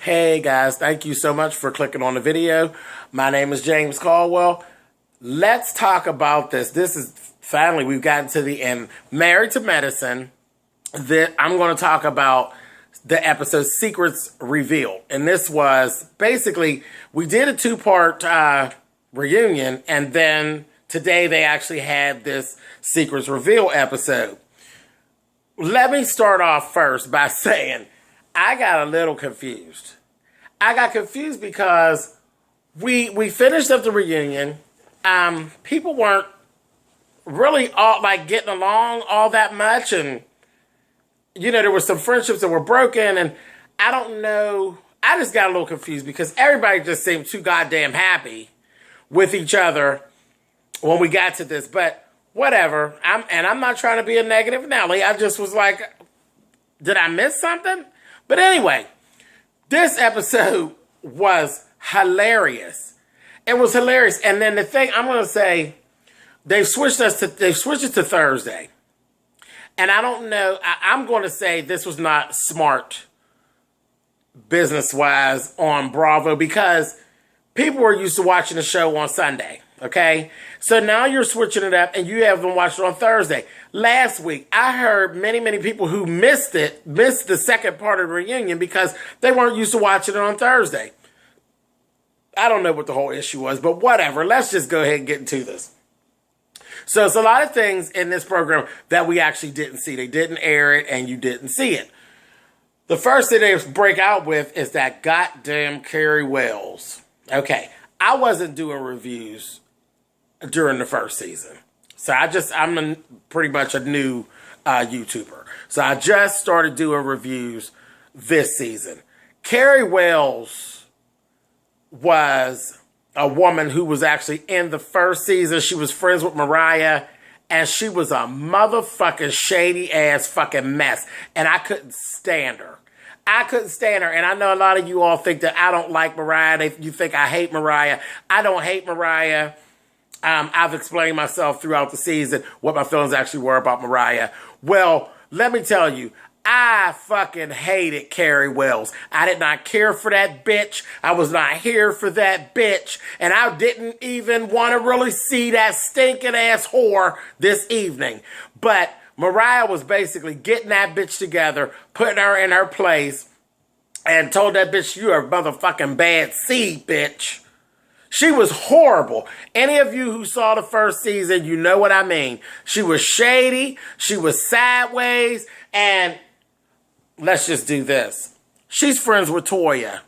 Hey guys, thank you so much for clicking on the video. My name is James Caldwell. Let's talk about this. This is finally, we've gotten to the end. Married to Medicine. I'm going to talk about the episode Secrets Revealed. And this was basically, we did a two-part reunion, and then today they actually had this Secrets Revealed episode. Let me start off first by saying I got a little confused. I got confused because we finished up the reunion. People weren't really all getting along all that much, and there were some friendships that were broken, and I don't know. I just got a little confused because everybody just seemed too goddamn happy with each other when we got to this. But whatever. I'm not trying to be a negative Nelly. I just was like, did I miss something? But anyway, this episode was hilarious. It was hilarious. And then the thing I'm going to say, they've switched it to Thursday. And I don't know, I'm going to say this was not smart business-wise on Bravo because people were used to watching the show on Sunday. Okay, so now you're switching it up and you have them watch it on Thursday. Last week, I heard many people who missed the second part of the reunion because they weren't used to watching it on Thursday. I don't know what the whole issue was, but whatever. Let's just go ahead and get into this. So it's a lot of things in this program that we actually didn't see. They didn't air it and you didn't see it. The first thing they break out with is that goddamn Carrie Wells. Okay, I wasn't doing reviews during the first season. So I'm pretty much a new YouTuber. So I just started doing reviews this season. Carrie Wells was a woman who was actually in the first season. She was friends with Mariah, and she was a motherfucking shady ass fucking mess. And I couldn't stand her. And I know a lot of you all think that I don't like Mariah. You think I hate Mariah. I don't hate Mariah. I've explained myself throughout the season what my feelings actually were about Mariah. Well, let me tell you, I fucking hated Carrie Wells. I did not care for that bitch. I was not here for that bitch. And I didn't even want to really see that stinking ass whore this evening. But Mariah was basically getting that bitch together, putting her in her place, and told that bitch, you are a motherfucking bad seed, bitch. She was horrible. Any of you who saw the first season, you know what I mean. She was shady. She was sideways. And let's just do this. She's friends with Toya.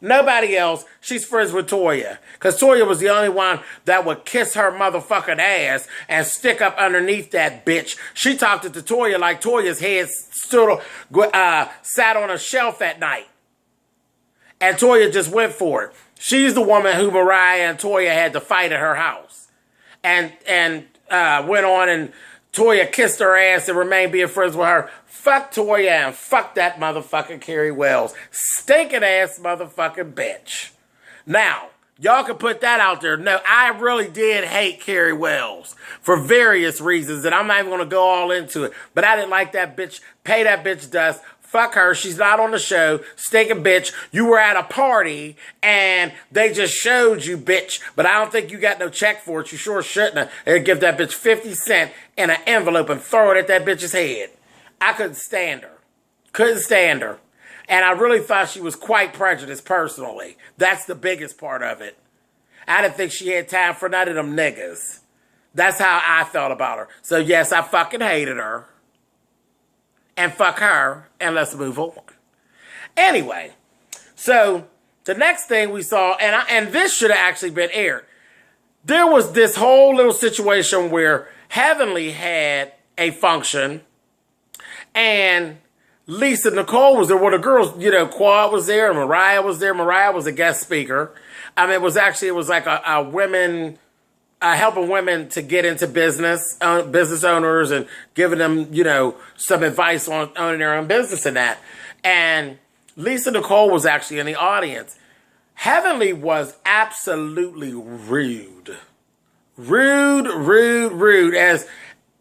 Nobody else. She's friends with Toya. Because Toya was the only one that would kiss her motherfucking ass and stick up underneath that bitch. She talked to Toya like Toya's head sat on a shelf at night. And Toya just went for it. She's the woman who Mariah and Toya had to fight at her house. And went on and Toya kissed her ass and remained being friends with her. Fuck Toya and fuck that motherfucking Carrie Wells. Stinking ass motherfucking bitch. Now, y'all can put that out there. No, I really did hate Carrie Wells for various reasons, and I'm not even going to go all into it. But I didn't like that bitch. Pay that bitch dust. Fuck her. She's not on the show. Stinking bitch. You were at a party and they just showed you, bitch. But I don't think you got no check for it. You sure shouldn't have. And give that bitch 50 cents in an envelope and throw it at that bitch's head. I couldn't stand her. Couldn't stand her. And I really thought she was quite prejudiced personally. That's the biggest part of it. I didn't think she had time for none of them niggas. That's how I felt about her. So yes, I fucking hated her. And fuck her, and let's move on. Anyway, so the next thing we saw, and this should have actually been aired. There was this whole little situation where Heavenly had a function, and Lisa Nicole was there. Well, the girls, Quad was there, and Mariah was there. Mariah was a guest speaker. It was like a women... helping women to get into business owners and giving them, some advice on owning their own business and that. And Lisa Nicole was actually in the audience. Heavenly was absolutely rude. Rude, as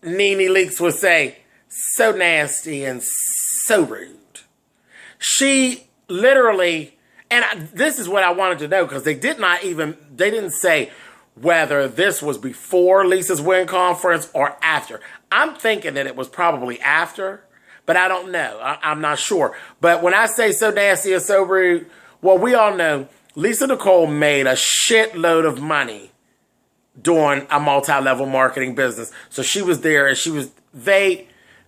Nene Leakes would say. So nasty and so rude. She literally, and this is what I wanted to know, because they didn't say whether this was before Lisa's win conference or after. I'm thinking that it was probably after, but I don't know. I'm not sure. But when I say so nasty and so rude, well, we all know Lisa Nicole made a shitload of money doing a multi-level marketing business. So she was there, and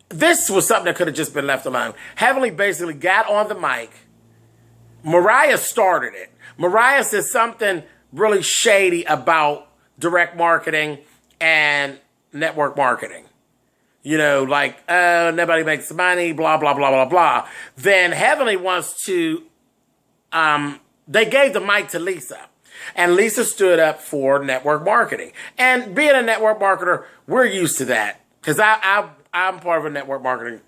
this was something that could have just been left alone. Heavenly basically got on the mic. Mariah started it. Mariah said something really shady about direct marketing and network marketing. You know, like, nobody makes money, blah, blah, blah, blah, blah. Then Heavenly wants to, they gave the mic to Lisa. And Lisa stood up for network marketing. And being a network marketer, we're used to that. Because I'm part of a network marketing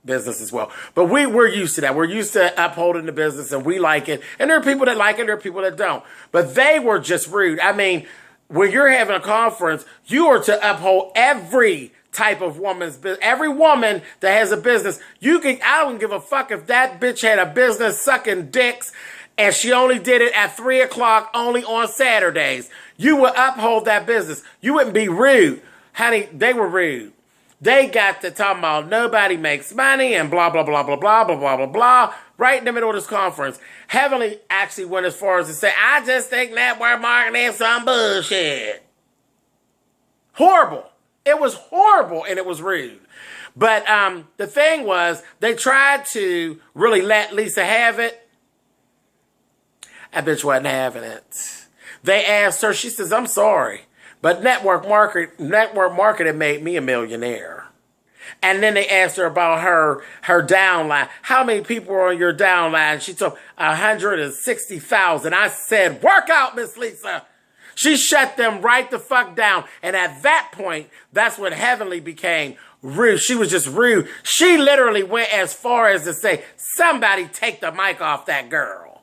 business as well. But we're used to that. We're used to upholding the business, and we like it. And there are people that like it, there are people that don't. But they were just rude. I mean, when you're having a conference, you are to uphold every type of woman's business. Every woman that has a business, I don't give a fuck if that bitch had a business sucking dicks and she only did it at 3 o'clock only on Saturdays. You would uphold that business. You wouldn't be rude. Honey, they were rude. They got to talking about nobody makes money and blah, blah, blah, blah, blah, blah, blah, blah, blah, right in the middle of this conference. Heavenly actually went as far as to say, I just think network marketing is some bullshit. Horrible. It was horrible, and it was rude. But the thing was, they tried to really let Lisa have it. That bitch wasn't having it. They asked her, she says, I'm sorry, but network marketing made me a millionaire. And then they asked her about her downline. How many people are on your downline? She told 160,000. I said, work out, Miss Lisa. She shut them right the fuck down. And at that point, that's when Heavenly became rude. She was just rude. She literally went as far as to say, somebody take the mic off that girl.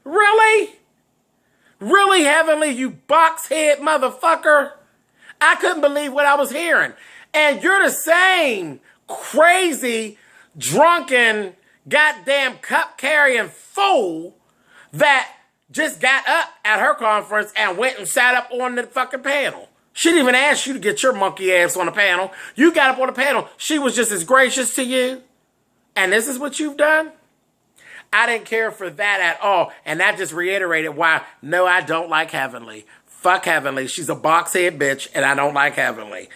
Really? Really, Heavenly, you boxhead motherfucker? I couldn't believe what I was hearing. And you're the same crazy, drunken, goddamn cup-carrying fool that just got up at her conference and went and sat up on the fucking panel. She didn't even ask you to get your monkey ass on the panel. You got up on the panel. She was just as gracious to you. And this is what you've done? I didn't care for that at all. And that just reiterated why, no, I don't like Heavenly. Fuck Heavenly. She's a boxhead bitch, and I don't like Heavenly.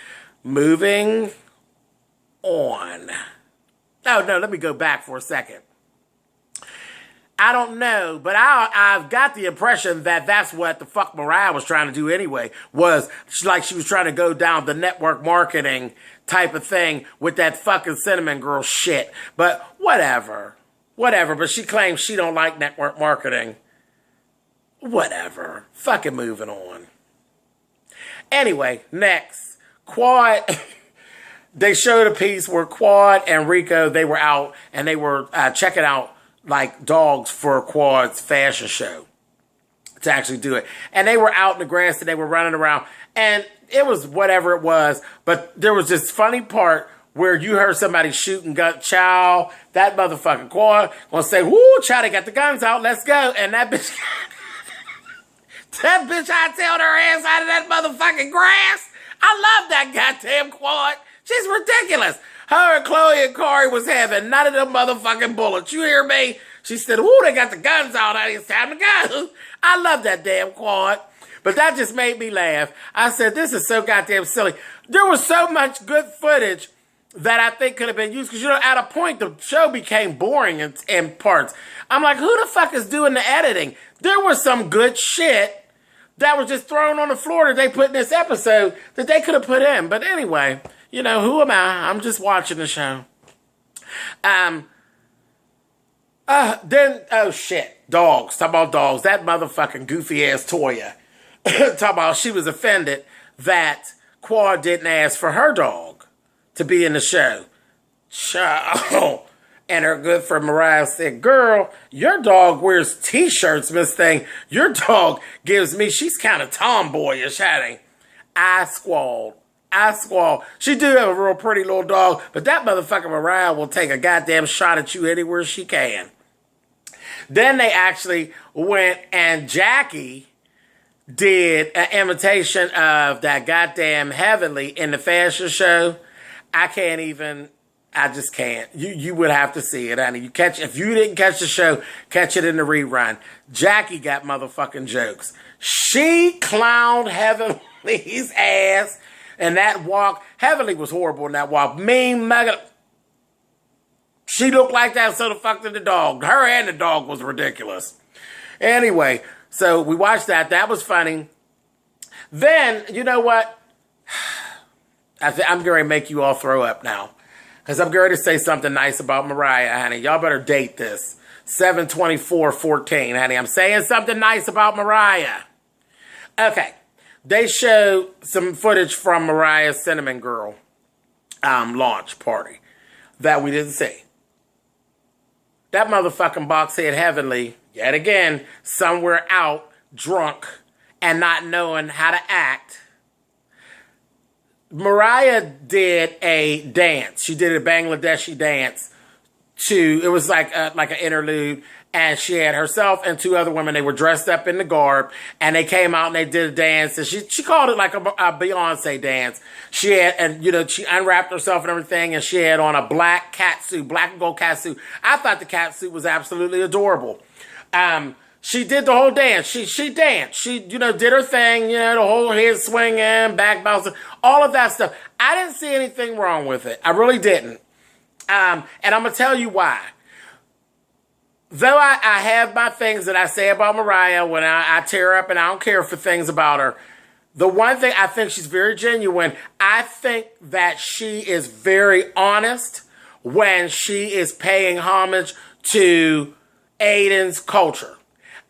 Moving on. Oh, no, let me go back for a second. I don't know, but I've got the impression that that's what the fuck Mariah was trying to do anyway, was like she was trying to go down the network marketing type of thing with that fucking Cinnamon Girl shit. But whatever. Whatever, but she claims she don't like network marketing. Whatever. Fucking moving on. Anyway, next. Quad. They showed a piece where Quad and Rico, they were out and they were checking out like dogs for Quad's fashion show to actually do it. And they were out in the grass and they were running around. And it was whatever it was. But there was this funny part where you heard somebody shooting gun, chow, that motherfucking Quad gonna say, woo, chow, they got the guns out, let's go. And that bitch, that bitch hightailed her ass out of that motherfucking grass. I love that goddamn Quad. She's ridiculous. Her and Chloe and Corey was having none of them motherfucking bullets. You hear me? She said, woo, they got the guns out, it's time to go. I love that damn Quad. But that just made me laugh. I said, this is so goddamn silly. There was so much good footage that I think could have been used. Because, you know, at a point, the show became boring in parts. I'm like, who the fuck is doing the editing? There was some good shit that was just thrown on the floor that they put in this episode that they could have put in. But anyway, you know, who am I? I'm just watching the show. Oh shit, dogs. Talk about dogs. That motherfucking goofy ass Toya. Talk about she was offended that Quad didn't ask for her dog to be in the show. Ciao. And her good friend Mariah said, girl, your dog wears t-shirts, Miss Thing. Your dog gives me, she's kind of tomboyish, honey. I squalled. I squall. She do have a real pretty little dog, but that motherfucker Mariah will take a goddamn shot at you anywhere she can. Then they actually went and Jackie did an imitation of that goddamn Heavenly in the fashion show. I just can't. You would have to see it, honey. If you didn't catch the show, catch it in the rerun. Jackie got motherfucking jokes. She clowned Heavenly's ass in that walk. Heavenly was horrible in that walk. Mean mega. She looked like that, so the fuck did the dog. Her and the dog was ridiculous. Anyway, so we watched that. That was funny. Then, you know what? I'm going to make you all throw up now. Because I'm going to say something nice about Mariah, honey. Y'all better date this. 7/24/14, honey. I'm saying something nice about Mariah. Okay. They showed some footage from Mariah's Cinnamon Girl launch party that we didn't see. That motherfucking boxhead Heavenly, yet again, somewhere out, drunk, and not knowing how to act. Mariah did a dance. She did a Bangladeshi dance it was like an interlude, and she had herself and two other women. They were dressed up in the garb, and they came out and they did a dance, and she called it like a Beyonce dance. She had, and she unwrapped herself and everything, and she had on a black catsuit, black and gold catsuit. I thought the catsuit was absolutely adorable. She did the whole dance. She danced. She, did her thing, the whole head swinging, back bouncing, all of that stuff. I didn't see anything wrong with it. I really didn't. And I'm going to tell you why. Though I have my things that I say about Mariah when I tear up and I don't care for things about her, the one thing, I think she's very genuine. I think that she is very honest when she is paying homage to Aiden's culture.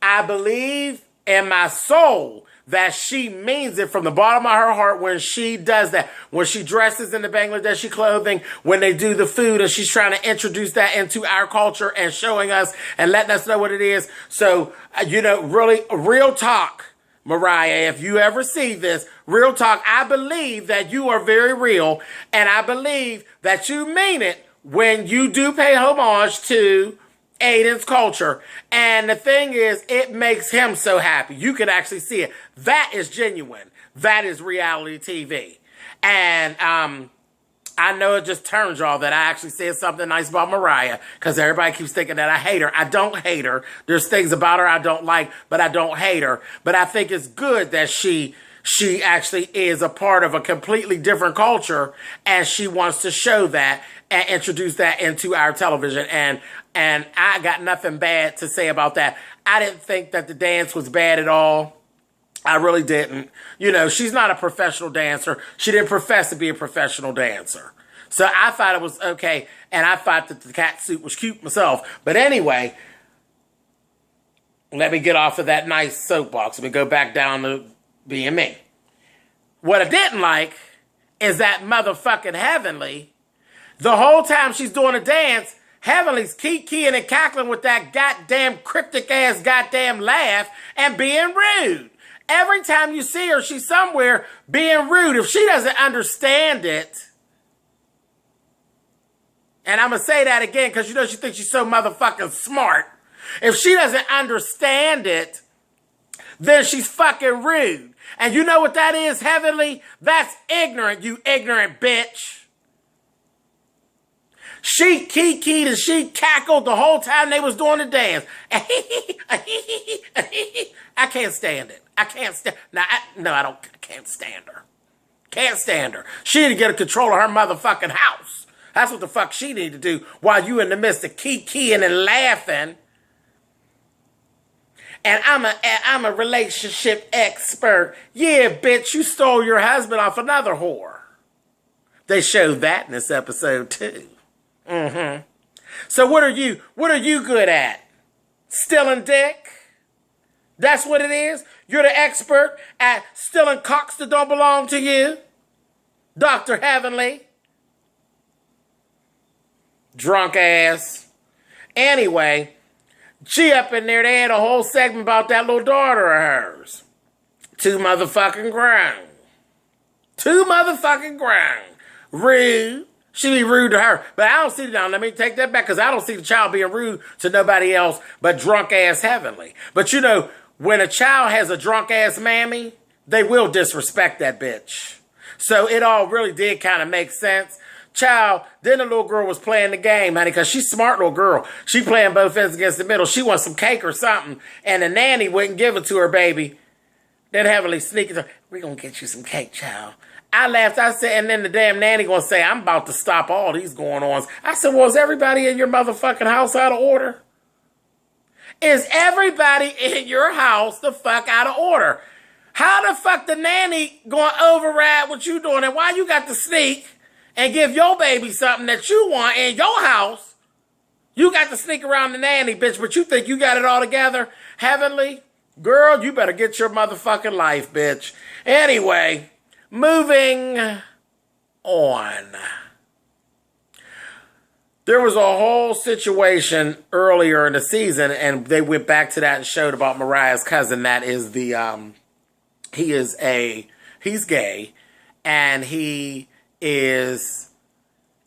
I believe in my soul that she means it from the bottom of her heart when she does that. When she dresses in the Bangladeshi clothing, when they do the food, and she's trying to introduce that into our culture and showing us and letting us know what it is. So, really, real talk, Mariah, if you ever see this, real talk, I believe that you are very real, and I believe that you mean it when you do pay homage to Aiden's culture. And the thing is, it makes him so happy. You can actually see it. That is genuine. That is reality TV. And I know it just turns y'all that I actually said something nice about Mariah, because everybody keeps thinking that I hate her. I don't hate her. There's things about her I don't like, but I don't hate her. But I think it's good that she actually is a part of a completely different culture, and she wants to show that and introduce that into our television. And I got nothing bad to say about that. I didn't think that the dance was bad at all. I really didn't. She's not a professional dancer. She didn't profess to be a professional dancer. So I thought it was okay, and I thought that the catsuit was cute myself. But anyway, let me get off of that nice soapbox. Let me go back down to being me. What I didn't like is that motherfucking Heavenly, the whole time she's doing a dance, Heavenly's keying and cackling with that goddamn cryptic ass goddamn laugh and being rude. Every time you see her, she's somewhere being rude. If she doesn't understand it, and I'm going to say that again because she thinks she's so motherfucking smart. If she doesn't understand it, then she's fucking rude. And you know what that is, Heavenly? That's ignorant, you ignorant bitch. She keyed and she cackled the whole time they was doing the dance. I can't stand it. I can't stand. I can't stand her. Can't stand her. She need to get a control of her motherfucking house. That's what the fuck she need to do while you in the midst of keying and laughing. And I'm a relationship expert. Yeah, bitch, you stole your husband off another whore. They showed that in this episode too. So what are you good at? Stealing dick? That's what it is? You're the expert at stealing cocks that don't belong to you? Dr. Heavenly? Drunk ass. Anyway, she up in there, they had a whole segment about that little daughter of hers. Too motherfucking grown. To motherfucking ground. Rude. She be rude to her. But I don't see, now let me take that back, because I don't see the child being rude to nobody else but drunk ass Heavenly. But you know, when a child has a drunk ass mammy, they will disrespect that bitch. So it all really did kind of make sense. Child, then the little girl was playing the game, honey, because she's a smart little girl. She playing both ends against the middle. She wants some cake or something, and the nanny wouldn't give it to her, baby. Then Heavenly sneaking, we're going to get you some cake, child. I laughed. I said, and then the damn nanny going to say, I'm about to stop all these going-ons. I said, well, is everybody in your motherfucking house out of order? Is everybody in your house the fuck out of order? How the fuck the nanny going to override what you doing? And why you got to sneak and give your baby something that you want in your house? You got to sneak around the nanny, bitch, but you think you got it all together? Heavenly? Girl, you better get your motherfucking life, bitch. Anyway, moving on. There was a whole situation earlier in the season, and they went back to that and showed about Mariah's cousin. That is the, he's gay, and he is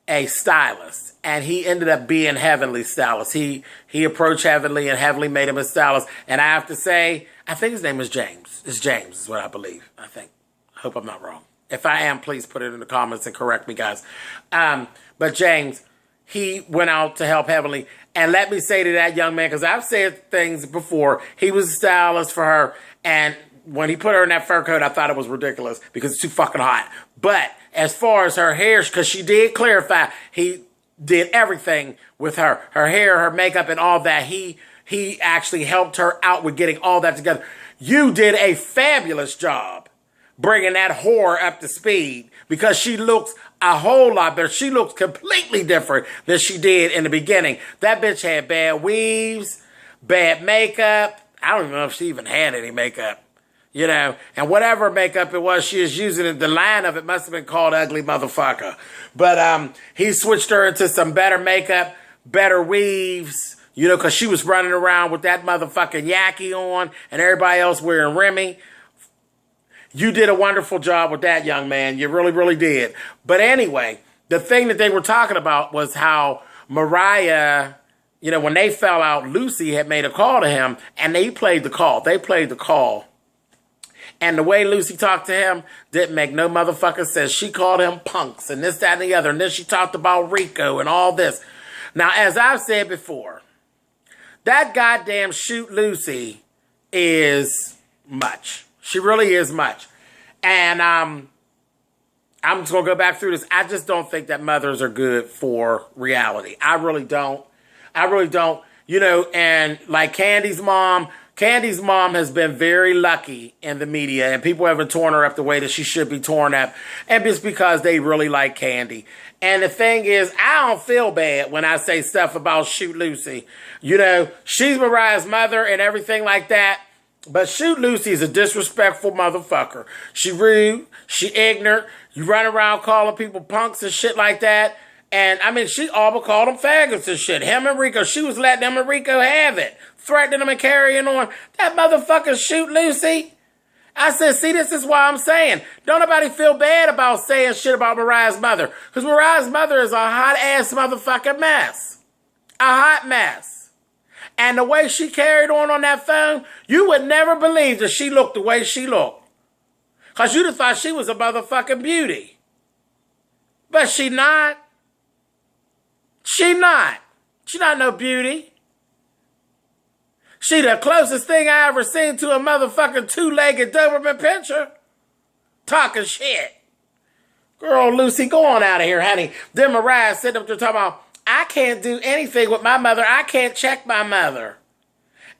a stylist, and he ended up being Heavenly's stylist. He approached Heavenly, and Heavenly made him a stylist. And I have to say, I think his name is James. It's James is what I believe. I think. I hope I'm not wrong. If I am, please put it in the comments and correct me, guys. But James, he went out to help Heavenly. And let me say to that young man, because I've said things before, he was a stylist for her, and when he put her in that fur coat, I thought it was ridiculous because it's too fucking hot. But as far as her hair, because she did clarify, he did everything with her. Her hair, her makeup, and all that. He actually helped her out with getting all that together. You did a fabulous job bringing that whore up to speed, because she looks a whole lot better. She looks completely different than she did in the beginning. That bitch had bad weaves, bad makeup. I don't even know if she even had any makeup. You know, and whatever makeup it was she was using, the line of it must have been called Ugly Motherfucker. But he switched her into some better makeup, better weaves, you know, because she was running around with that motherfucking yaki on and everybody else wearing Remy. You did a wonderful job with that, young man. You really, really did. But anyway, the thing that they were talking about was how Mariah, you know, when they fell out, Lucy had made a call to him, and they played the call. They played the call. And the way Lucy talked to him didn't make no motherfucker sense. She called him punks and this, that, and the other. And then she talked about Rico and all this. Now, as I've said before, that goddamn Shoot Lucy is much. She really is much. And I'm just going to go back through this. I just don't think that mothers are good for reality. I really don't. I really don't. You know, and like Candy's mom has been very lucky in the media, and people haven't torn her up the way that she should be torn up. And it's because they really like Candy. And the thing is, I don't feel bad when I say stuff about Shoot Lucy. You know, she's Mariah's mother and everything like that. But Shoot Lucy is a disrespectful motherfucker. She rude. She ignorant. You run around calling people punks and shit like that. And, I mean, she all but called them faggots and shit. Him and Rico, she was letting him and Rico have it. Threatening them and carrying on. That motherfucker Shoot Lucy. I said, see, this is why I'm saying. Don't nobody feel bad about saying shit about Mariah's mother. Because Mariah's mother is a hot-ass motherfucking mess. A hot mess. And the way she carried on that phone, you would never believe that she looked the way she looked. Because you'd have thought she was a motherfucking beauty. But she not. She not. She not no beauty. She the closest thing I ever seen to a motherfucking two-legged Doberman Pinscher. Talking shit. Girl, Lucy, go on out of here, honey. Then Mariah sitting up there talking about, I can't do anything with my mother. I can't check my mother.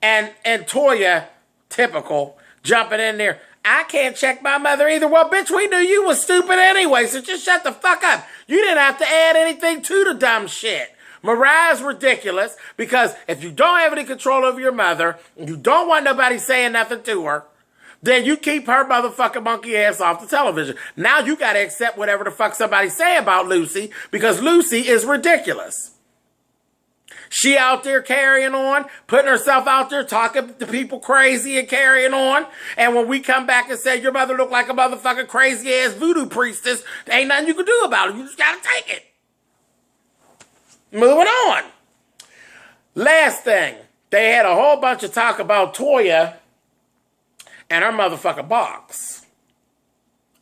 And Toya, typical, jumping in there. I can't check my mother either. Well, bitch, we knew you was stupid anyway, so just shut the fuck up. You didn't have to add anything to the dumb shit. Mariah's ridiculous because if you don't have any control over your mother, and you don't want nobody saying nothing to her, then you keep her motherfucking monkey ass off the television. Now you got to accept whatever the fuck somebody say about Lucy because Lucy is ridiculous. She out there carrying on, putting herself out there, talking to people crazy and carrying on. And when we come back and say, your mother looked like a motherfucking crazy ass voodoo priestess, there ain't nothing you can do about it. You just gotta take it. Moving on. Last thing, they had a whole bunch of talk about Toya and her motherfucking box.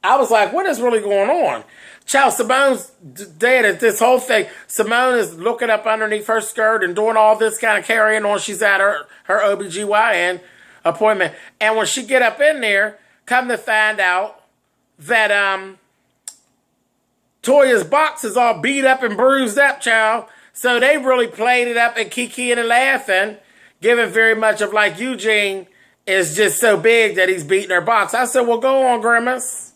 I was like, what is really going on? Child, Simone's dead at this whole thing. Simone is looking up underneath her skirt and doing all this kind of carrying on. She's at her OBGYN appointment. And when she get up in there, come to find out that Toya's box is all beat up and bruised up, child. So they really played it up and kikiing and laughing, giving very much of like Eugene is just so big that he's beating her box. I said, well, go on, Grimace.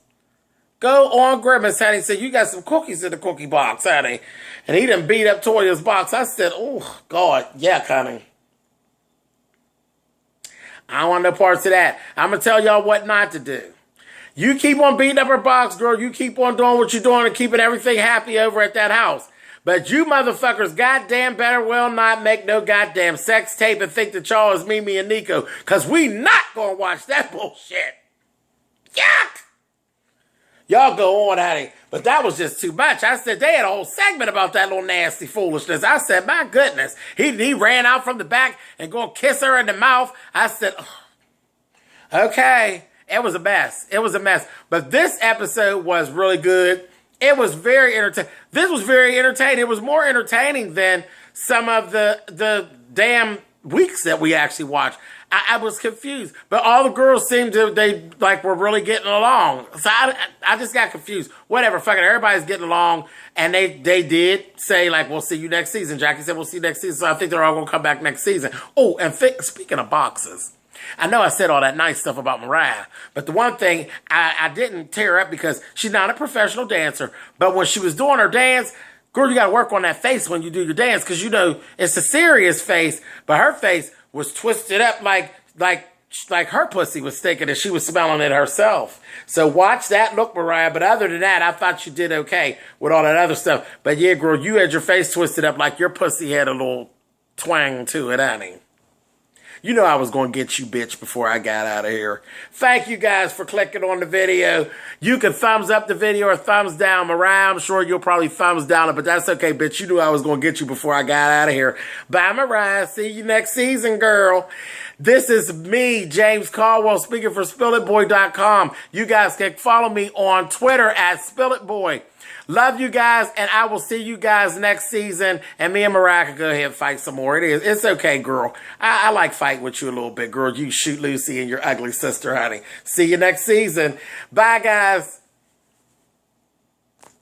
Go on, Grimace, honey. He said, you got some cookies in the cookie box, honey. And he done beat up Toya's box. I said, oh, God, yeah, honey. I don't want no parts of that. I'm going to tell y'all what not to do. You keep on beating up her box, girl. You keep on doing what you're doing and keeping everything happy over at that house. But you motherfuckers goddamn better well not make no goddamn sex tape and think that y'all is Mimi and Nico. Because we not going to watch that bullshit. Yuck! Y'all go on, honey. But that was just too much. I said, they had a whole segment about that little nasty foolishness. I said, my goodness. He ran out from the back and going to kiss her in the mouth. I said, oh, okay. It was a mess. It was a mess. But this episode was really good. It was very entertaining. This was very entertaining. It was more entertaining than some of the damn weeks that we actually watched. I was confused, but all the girls seemed to, they like were really getting along. So I just got confused. Whatever, fucking everybody's getting along. And they did say like, we'll see you next season. Jackie said, we'll see you next season. So I think they're all going to come back next season. Oh, and speaking of boxes, I know I said all that nice stuff about Mariah, but the one thing I didn't tear up because she's not a professional dancer, but when she was doing her dance, girl, you got to work on that face when you do your dance because, you know, it's a serious face, but her face was twisted up like her pussy was thinking that she was smelling it herself. So watch that look, Mariah. But other than that, I thought you did okay with all that other stuff. But yeah, girl, you had your face twisted up like your pussy had a little twang to it, honey. You know I was going to get you, bitch, before I got out of here. Thank you guys for clicking on the video. You can thumbs up the video or thumbs down. Mariah, I'm sure you'll probably thumbs down it, but that's okay, bitch. You knew I was going to get you before I got out of here. Bye, Mariah. See you next season, girl. This is me, James Caldwell, speaking for SpillItBoy.com. You guys can follow me on Twitter at SpillItBoy. Love you guys, and I will see you guys next season. And me and Mariah can go ahead and fight some more. It's okay, girl. I like fighting with you a little bit, girl. You shoot Lucy and your ugly sister, honey. See you next season. Bye, guys.